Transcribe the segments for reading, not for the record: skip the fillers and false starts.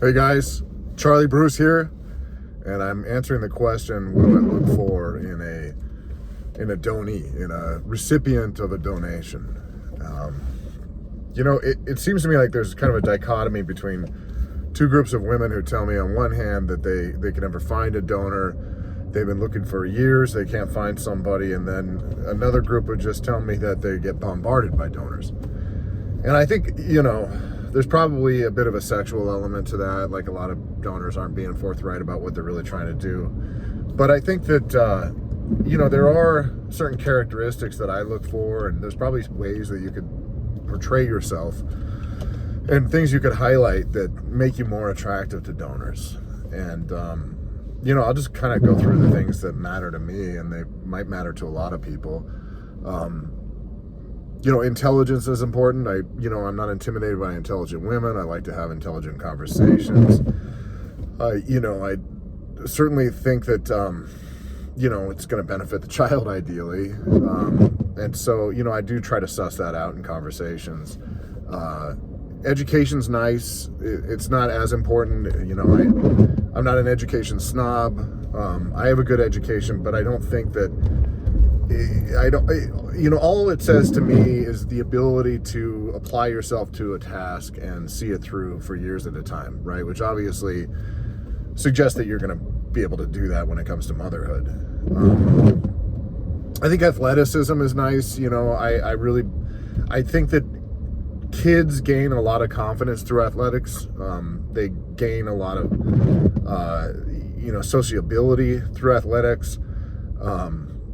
Hey guys, Charlie Bruce here, and I'm answering the question: what do I look for in a donee, in a recipient of a donation? It seems to me like there's kind of a dichotomy between two groups of women who tell me on one hand that they can never find a donor, they've been looking for years, they can't find somebody, and then another group would just tell me that they get bombarded by donors. And I think, there's probably a bit of a sexual element to that. Like, a lot of donors aren't being forthright about what they're really trying to do. But I think that, there are certain characteristics that I look for, and there's probably ways that you could portray yourself and things you could highlight that make you more attractive to donors. And, I'll just kind of go through the things that matter to me, and they might matter to a lot of people. Intelligence is important. I'm not intimidated by intelligent women. I like to have intelligent conversations. I certainly think that, it's going to benefit the child ideally. And so, I do try to suss that out in conversations. Education's nice. It's not as important. I'm not an education snob. I have a good education, but I don't think that all it says to me is the ability to apply yourself to a task and see it through for years at a time, right? Which obviously suggests that you're going to be able to do that when it comes to motherhood. I think athleticism is nice. I think that kids gain a lot of confidence through athletics. They gain a lot of, sociability through athletics.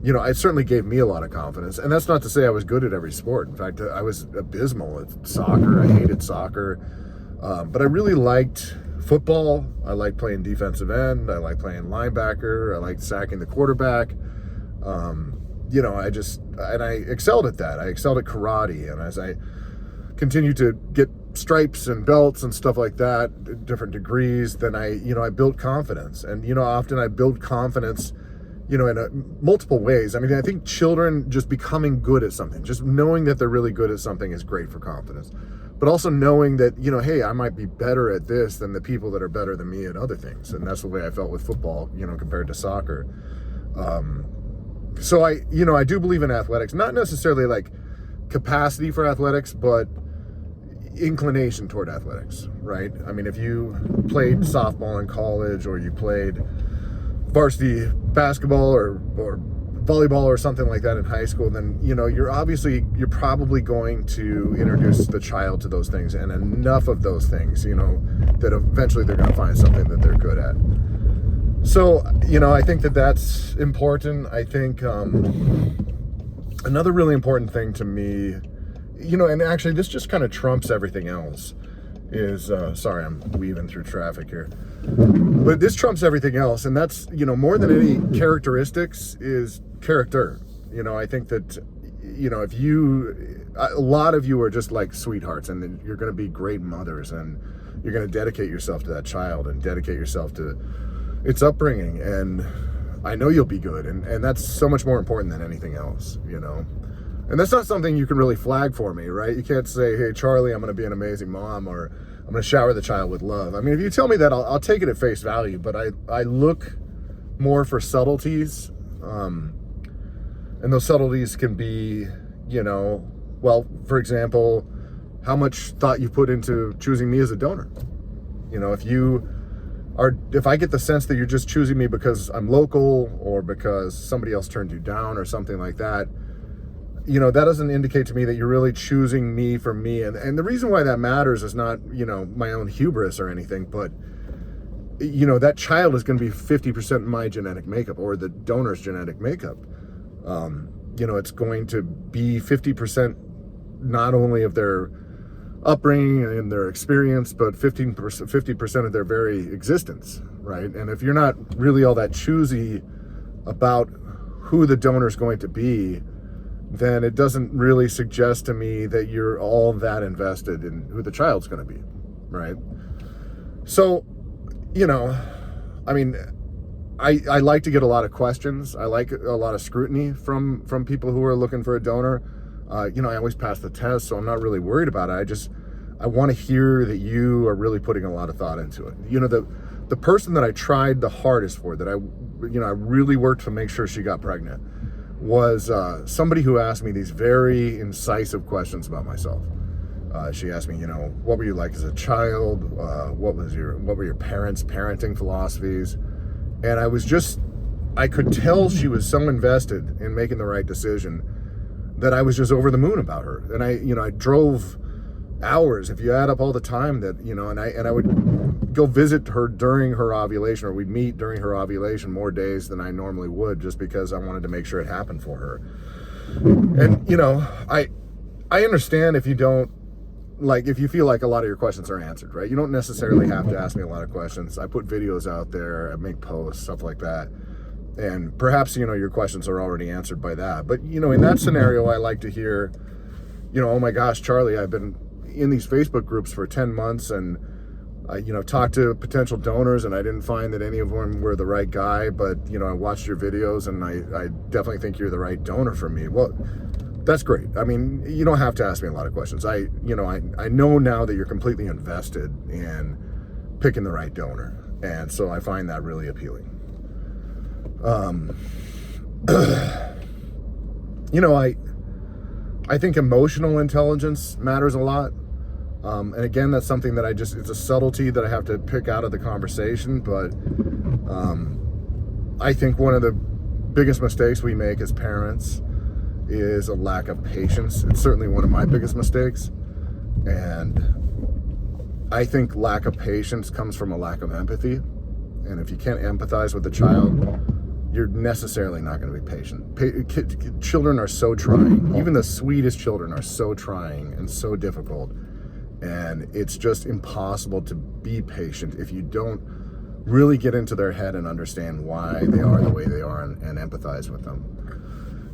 It certainly gave me a lot of confidence. And that's not to say I was good at every sport. In fact, I was abysmal at soccer. I hated soccer. But I really liked football. I liked playing defensive end. I liked playing linebacker. I liked sacking the quarterback. I excelled at that. I excelled at karate. And as I continued to get stripes and belts and stuff like that, different degrees, then I built confidence. And, often I build confidence in multiple ways. I mean, I think children just becoming good at something, just knowing that they're really good at something is great for confidence. But also knowing that, hey, I might be better at this than the people that are better than me at other things. And that's the way I felt with football, compared to soccer. So I do believe in athletics, not necessarily like capacity for athletics, but inclination toward athletics, right? I mean, if you played softball in college, or you played varsity basketball or volleyball or something like that in high school, then you're probably going to introduce the child to those things, and enough of those things that eventually they're going to find something that they're good at. So I think that that's important. I think another really important thing to me, and actually this just kind of trumps everything else, is sorry, I'm weaving through traffic here, but this trumps everything else, and that's more than any characteristics is character. I think that if a lot of you are just like sweethearts, and then you're going to be great mothers, and you're going to dedicate yourself to that child and dedicate yourself to its upbringing, and I know you'll be good, and that's so much more important than anything else. And that's not something you can really flag for me, right? You can't say, hey, Charlie, I'm going to be an amazing mom, or I'm going to shower the child with love. I mean, if you tell me that, I'll take it at face value, but I look more for subtleties. And those subtleties can be, for example, how much thought you put into choosing me as a donor. If I get the sense that you're just choosing me because I'm local, or because somebody else turned you down or something like that, that doesn't indicate to me that you're really choosing me for me. And the reason why that matters is not, my own hubris or anything, but, that child is going to be 50% my genetic makeup, or the donor's genetic makeup. It's going to be 50% not only of their upbringing and their experience, but 50% of their very existence, right? And if you're not really all that choosy about who the donor is going to be, then it doesn't really suggest to me that you're all that invested in who the child's going to be, right? So, I like to get a lot of questions. I like a lot of scrutiny from people who are looking for a donor. I always pass the test, so I'm not really worried about it. I want to hear that you are really putting a lot of thought into it. You know, the person that I tried the hardest for, that I really worked to make sure she got pregnant, was somebody who asked me these very incisive questions about myself. She asked me, what were you like as a child? What were your parents' parenting philosophies? And I could tell she was so invested in making the right decision that I was just over the moon about her. And I drove hours, if you add up all the time that, and I would go visit her during her ovulation, or we'd meet during her ovulation more days than I normally would, just because I wanted to make sure it happened for her. And, I understand if you don't, if you feel like a lot of your questions are answered, right? You don't necessarily have to ask me a lot of questions. I put videos out there, I make posts, stuff like that. And perhaps, your questions are already answered by that. But, in that scenario, I like to hear, oh my gosh, Charlie, I've been in these Facebook groups for 10 months and I, talked to potential donors, and I didn't find that any of them were the right guy, but, I watched your videos and I definitely think you're the right donor for me. Well, that's great. I mean, you don't have to ask me a lot of questions. I know now that you're completely invested in picking the right donor. And so I find that really appealing. I think emotional intelligence matters a lot. And again, that's something that it's a subtlety that I have to pick out of the conversation. But I think one of the biggest mistakes we make as parents is a lack of patience. It's certainly one of my biggest mistakes. And I think lack of patience comes from a lack of empathy. And if you can't empathize with a child, you're necessarily not going to be patient. Children are so trying. Even the sweetest children are so trying and so difficult. And it's just impossible to be patient if you don't really get into their head and understand why they are the way they are and empathize with them.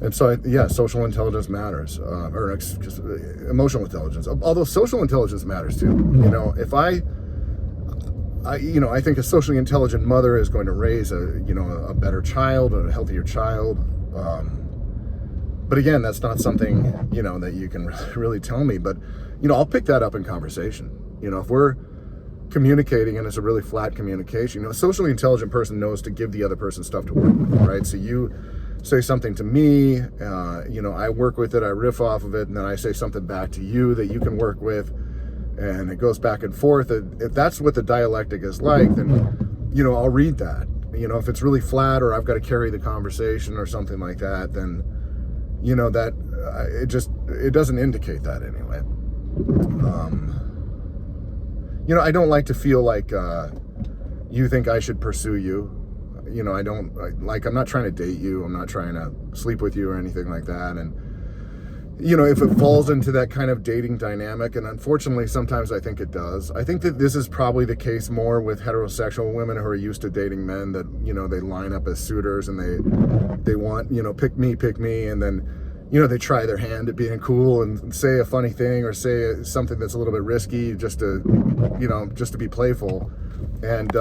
And so, social intelligence matters, or just emotional intelligence. Although social intelligence matters too. If I think a socially intelligent mother is going to raise a better child, a healthier child. But again, that's not something, that you can really tell me. But, I'll pick that up in conversation. If we're communicating and it's a really flat communication, a socially intelligent person knows to give the other person stuff to work with, right? So you say something to me, I work with it, I riff off of it, and then I say something back to you that you can work with. And it goes back and forth. If that's what the dialectic is like, then, I'll read that. If it's really flat, or I've got to carry the conversation or something like that, then, it doesn't indicate that anyway. I don't like to feel like you think I should pursue you. I'm not trying to date you. I'm not trying to sleep with you or anything like that. And, if it falls into that kind of dating dynamic, and unfortunately sometimes I think it does. I think that this is probably the case more with heterosexual women who are used to dating men, that, they line up as suitors and they want, pick me, and then, they try their hand at being cool and say a funny thing or say something that's a little bit risky just to be playful. And,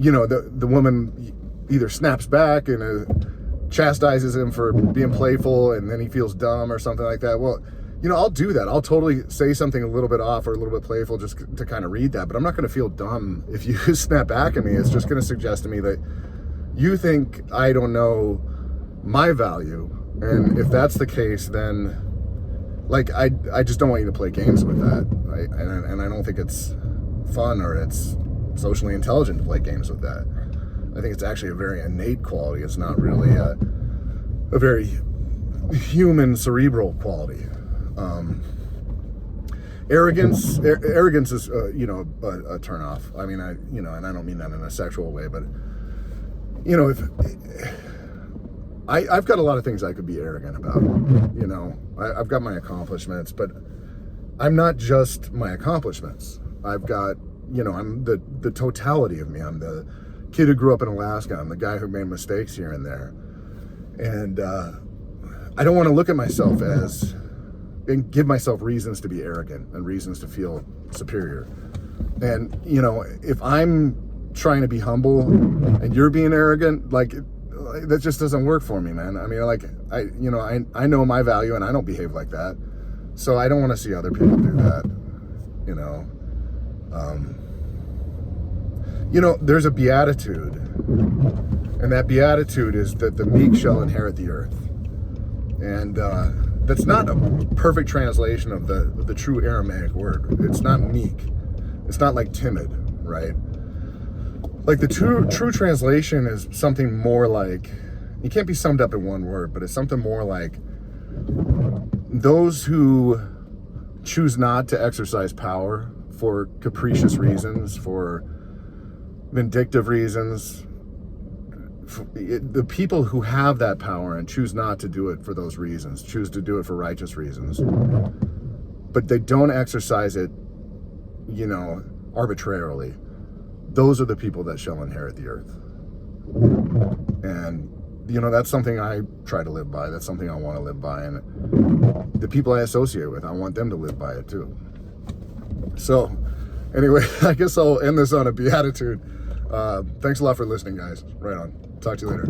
the woman either snaps back and chastises him for being playful, and then he feels dumb or something like that. Well, I'll do that. I'll totally say something a little bit off or a little bit playful just to kind of read that, but I'm not going to feel dumb if you snap back at me. It's just going to suggest to me that you think I don't know my value. And if that's the case, then I just don't want you to play games with that. Right? And I don't think it's fun or it's socially intelligent to play games with that. I think it's actually a very innate quality. It's not really a very human, cerebral quality. Arrogance is, a turnoff. I mean, and I don't mean that in a sexual way, but, if I've got a lot of things I could be arrogant about. I've got my accomplishments, but I'm not just my accomplishments. I've got, I'm the totality of me. I'm the kid who grew up in Alaska. I'm the guy who made mistakes here and there. And I don't want to look at myself and give myself reasons to be arrogant and reasons to feel superior. And, if I'm trying to be humble and you're being arrogant, that just doesn't work for me, man. I mean, I know my value and I don't behave like that. So I don't want to see other people do that, you know. There's a beatitude, and that beatitude is that the meek shall inherit the earth. And that's not a perfect translation of the true Aramaic word. It's not meek. It's not like timid, right? Like the true translation is something more like, it can't be summed up in one word, but it's something more like those who choose not to exercise power for capricious reasons, for vindictive reasons, the people who have that power and choose not to do it for those reasons, choose to do it for righteous reasons, but they don't exercise it, arbitrarily. Those are the people that shall inherit the earth. And, that's something I try to live by. That's something I want to live by. And the people I associate with, I want them to live by it too. So, anyway, I guess I'll end this on a beatitude. Thanks a lot for listening, guys. Right on. Talk to you later.